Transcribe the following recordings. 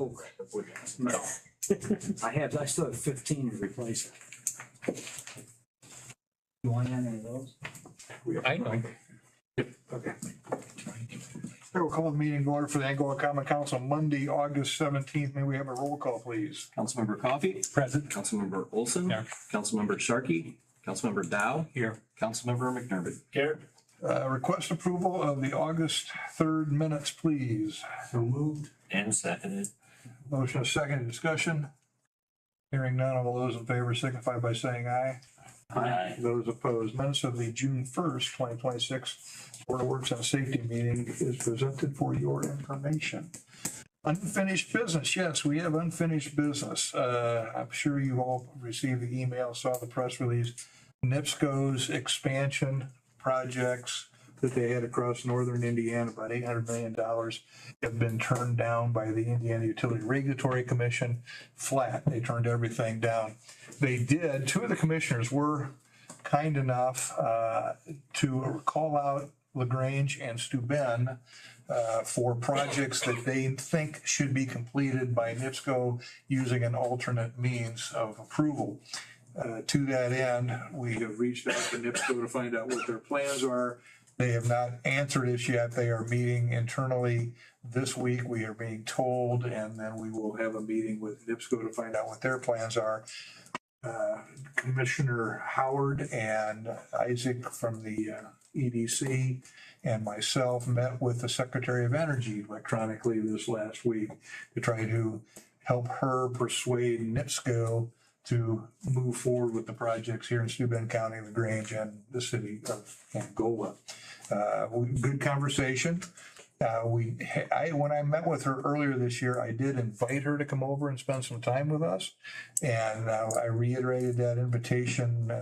No. I still have 15 to replace it. You want any of those? I know. Okay. I will call the meeting to order for the Angola Common Council Monday, August 17th. May we have a roll call, please? Councilmember Coffey. Present. Councilmember Olson. Here. Councilmember Sharkey. Councilmember Dow. Here. Councilmember McNermott. Here. Request approval of the August 3rd minutes, please. So moved. And seconded. Motion is second, discussion. Hearing none, all those in favor signify by saying aye. Aye. Those opposed. Minutes of the June 1st, 2026 Board of Works and Safety meeting is presented for your information. Unfinished business. Yes, we have unfinished business. I'm sure you all received the email, saw the press release. NIPSCO's expansion projects that they had across northern Indiana, about $800 million, have been turned down by the Indiana Utility Regulatory Commission. Flat, they turned everything down. They did, two of the commissioners were kind enough to call out LaGrange and Steuben for projects that they think should be completed by NIPSCO using an alternate means of approval. To that end, we have reached out to NIPSCO to find out what their plans are. They have not answered us yet. They are meeting internally this week, we are being told, and then we will have a meeting with NIPSCO to find out what their plans are. Commissioner Howard and Isaac from the EDC and myself met with the Secretary of Energy electronically this last week to try to help her persuade NIPSCO to move forward with the projects here in Steuben County, LaGrange, and the city of Angola. Good conversation. When I met with her earlier this year, I did invite her to come over and spend some time with us. And I reiterated that invitation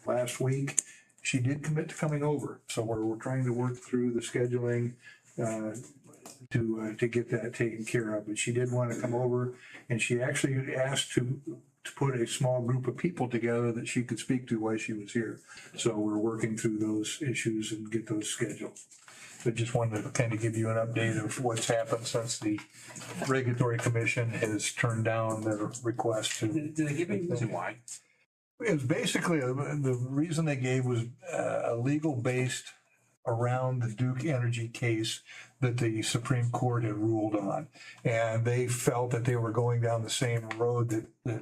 last week. She did commit to coming over. So we're trying to work through the scheduling to get that taken care of. But she did want to come over, and she actually asked to put a small group of people together that she could speak to while she was here. So we're working through those issues and get those scheduled. But just wanted to kind of give you an update of what's happened since the Regulatory Commission has turned down their request to. Did they give any reason why? It was basically, the reason they gave was a legal based around the Duke Energy case that the Supreme Court had ruled on. And they felt that they were going down the same road that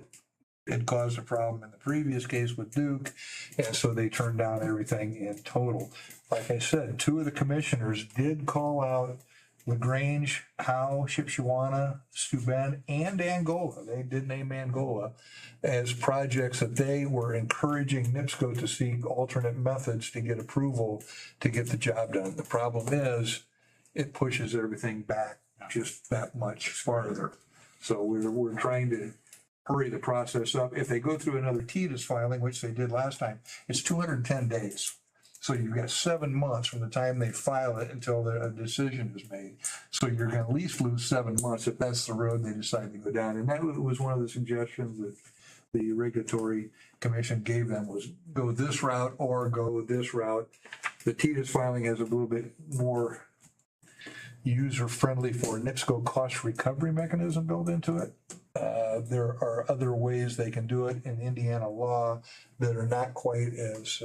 had caused a problem in the previous case with Duke. And so they turned down everything in total. Like I said, two of the commissioners did call out LaGrange, Howe, Shipshewana, Steuben, and Angola. They did name Angola as projects that they were encouraging NIPSCO to seek alternate methods to get approval to get the job done. The problem is it pushes everything back just that much farther. So we're trying to hurry the process up. If they go through another TDIS filing, which they did last time, it's 210 days. So you've got 7 months from the time they file it until a decision is made. So you're going to at least lose 7 months if that's the road they decide to go down. And that was one of the suggestions that the Regulatory Commission gave them, was go this route or go this route. The TDIS filing has a little bit more user-friendly for NIPSCO cost recovery mechanism built into it. There are other ways they can do it in Indiana law that are not quite as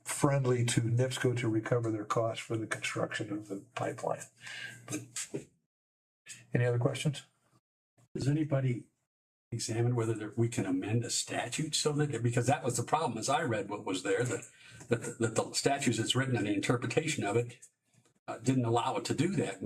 friendly to NIPSCO to recover their costs for the construction of the pipeline. Any other questions? Does anybody examine whether we can amend a statute so that, because that was the problem as I read what was there, that the statutes that's written and the interpretation of it didn't allow it to do that.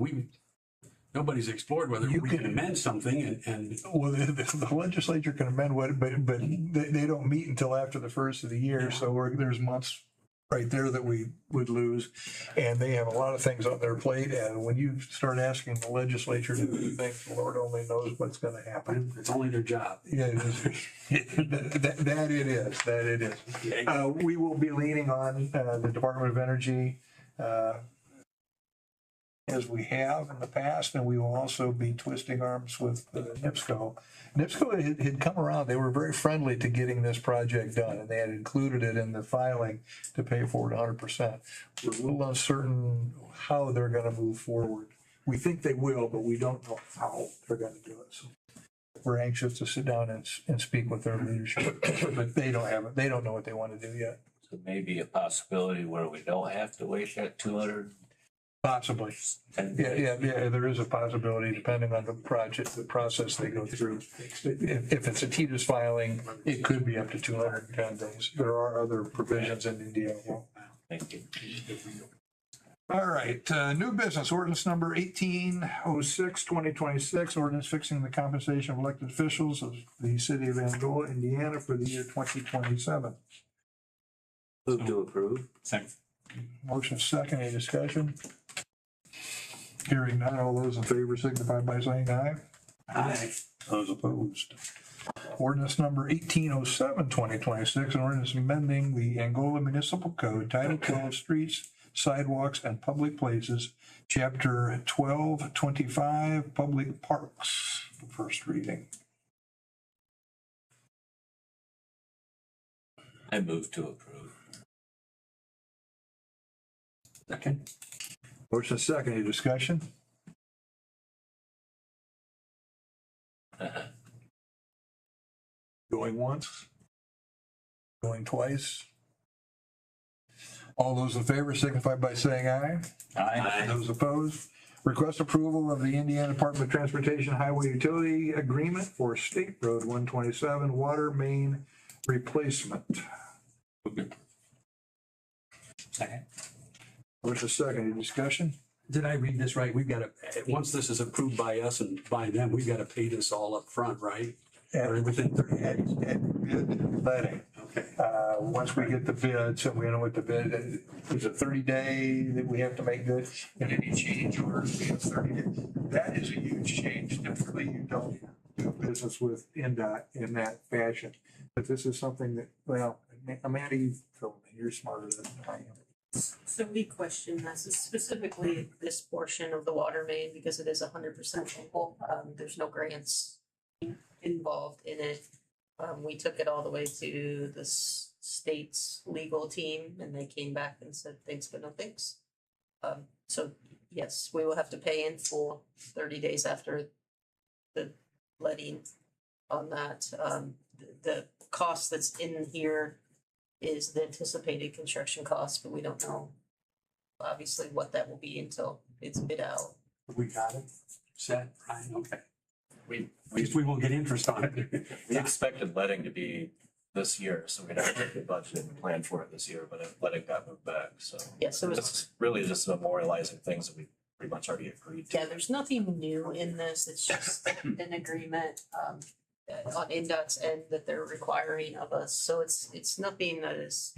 Nobody's explored whether we can amend something and well, the legislature can amend what, but they don't meet until after the first of the year. Yeah. So there's months right there that we would lose, and they have a lot of things on their plate. And when you start asking the legislature to do things, the Lord only knows what's going to happen. It's only their job. Yeah, it is. that it is. That it is. We will be leaning on the Department of Energy as we have in the past, and we will also be twisting arms with NIPSCO. NIPSCO had come around. They were very friendly to getting this project done, and they had included it in the filing to pay for it 100%. We're a little uncertain how they're going to move forward we think they will, but we don't know how they're gonna do it. So we're anxious to sit down and speak with their leadership, but they don't know what they want to do yet. So maybe a possibility where we don't have to wait that 210 Possibly. days. Yeah, there is a possibility depending on the project, the process they go through. If it's a TDIS filing, it could be up to 210 days. There are other provisions in Indiana. Thank you. All right, new business ordinance number 1806, 2026, ordinance fixing the compensation of elected officials of the city of Angola, Indiana for the year 2027. Move to approve. Second. Motion second, any discussion? Hearing none, all those in favor signify by saying aye. Aye. Those opposed. Ordinance number 1807, 2026, an ordinance amending the Angola Municipal Code, Title 12, Streets, Sidewalks, and Public Places, Chapter 1225, Public Parks, first reading. I move to approve. Second. Motion second, any discussion? Going once? Going twice? All those in favor signify by saying aye. Aye. Those opposed? Request approval of the Indiana Department of Transportation Highway Utility Agreement for State Road 127 water main replacement. Second. Motion second, any discussion? Did I read this right? We've got to, once this is approved by us and by them, we've got to pay this all up front, right? Or within 30 days? And bid letting. Okay. Once we get the bids and we know what the bid, is it 30-day that we have to make good? And any change orders, we have 30 days. That is a huge change. Typically, you don't do business with NDOT in that fashion. But this is something that, well, Amanda, you're smarter than I am. So we question this, specifically this portion of the water main, because it is 100% local. There's no grants involved in it. We took it all the way to the state's legal team and they came back and said thanks but no thanks. So yes, we will have to pay in full 30 days after the letting on that. The cost that's in here is the anticipated construction cost, but we don't know obviously what that will be until it's bid out. We got it set, Ryan, okay. We We won't get interest on it. expected letting to be this year, so we'd have to budget and plan for it this year, but letting got moved back, so. Yeah, so This it's, is really just memorializing things that we pretty much already agreed to. yeah, there's nothing new in this. It's just an agreement, on NDOT's end that they're requiring of us. So it's nothing that is,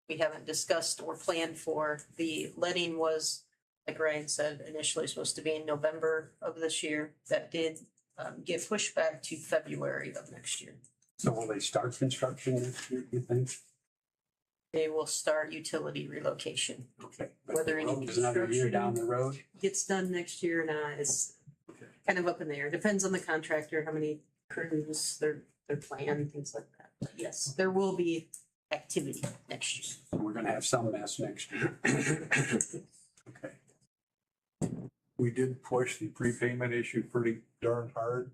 we haven't discussed or planned for. The letting was, like Ryan said, initially supposed to be in November of this year. That did get pushed back to February of next year. So will they start construction next year, do you think? They will start utility relocation. Okay. But Whether the any road is another year down the road? Gets done next year or not is kind of up in the air. Depends on the contractor, how many crews, their plan, things like that. But yes, there will be activity next year. So we're gonna have some mess next year. Okay. We did push the prepayment issue pretty darn hard.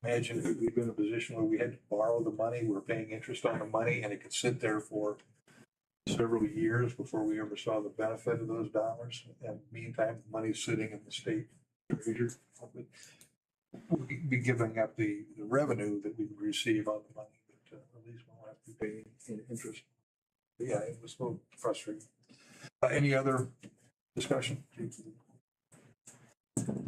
Imagine if we'd been in a position where we had to borrow the money, we're paying interest on the money, and it could sit there for several years before we ever saw the benefit of those dollars. And meantime, money's sitting in the state treasury. We'd be giving up the revenue that we would receive on the money, but at least we won't have to be paying in interest. But yeah, it was a little frustrating. Any other discussion?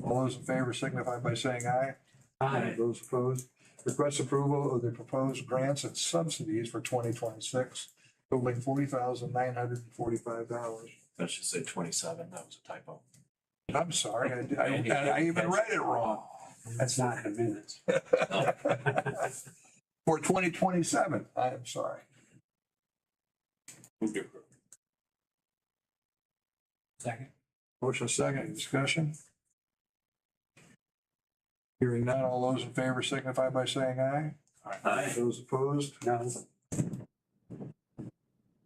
All those in favor signify by saying aye. Aye. Those opposed? Request approval of the proposed grants and subsidies for 2026 totaling $40,945. That should say 27, that was a typo. I'm sorry, I even read it wrong. That's not in the minutes. For 2027, I am sorry. Move to approve. Second. Motion second, any discussion? Hearing none, all those in favor signify by saying aye. Aye. Those opposed? No.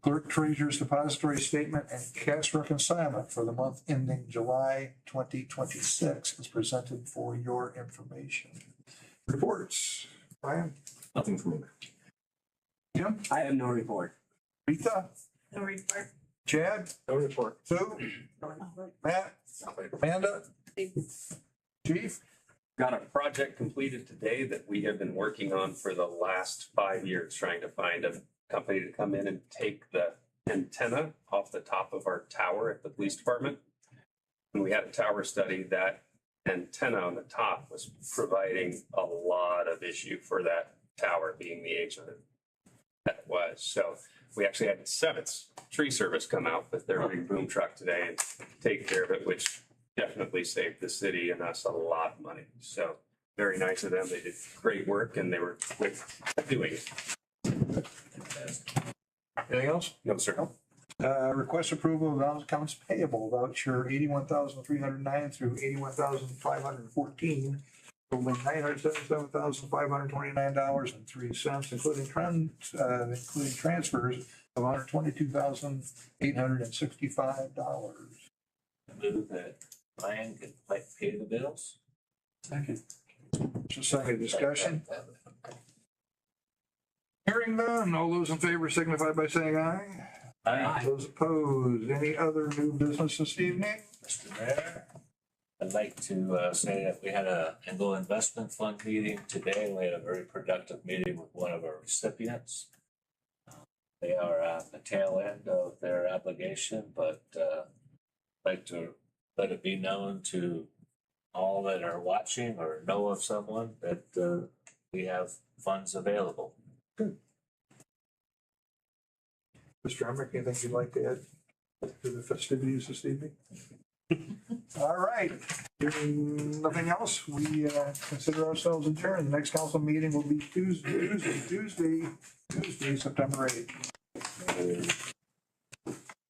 Clerk Treasurer's depository statement and cash reconciliation for the month ending July 2026 is presented for your information. Reports. Brian? Nothing from me. Jim? I have no report. Rita? No report. Chad? No report. Sue? Matt? Amanda? Chief? Got a project completed today that we have been working on for the last 5 years, trying to find a company to come in and take the antenna off the top of our tower at the police department. When we had a tower study, that antenna on the top was providing a lot of issue for that tower, being the age of it that it was. So we actually had the 7th tree service come out with their big boom truck today and take care of it, which definitely saved the city and us a lot of money. So very nice of them. They did great work and they were quick at doing it. Anything else? No, sir. Request approval of accounts payable voucher 81,309 through 81,514, totaling $977,529.03, including transfers of $122,865. Move that Ryan can pay the bills. Second. Just a second discussion. Hearing none, all those in favor signify by saying aye. Aye. Those opposed, any other new business this evening? Mr. Mayor, I'd like to say that we had a Angola Investment Fund meeting today. We had a very productive meeting with one of our recipients. They are at the tail end of their obligation, but I'd like to let it be known to all that are watching or know of someone that we have funds available. Mr. Emmerich, anything you'd like to add to the festivities this evening? All right, hearing nothing else, we consider ourselves adjourned. The next council meeting will be Tuesday, September 8th.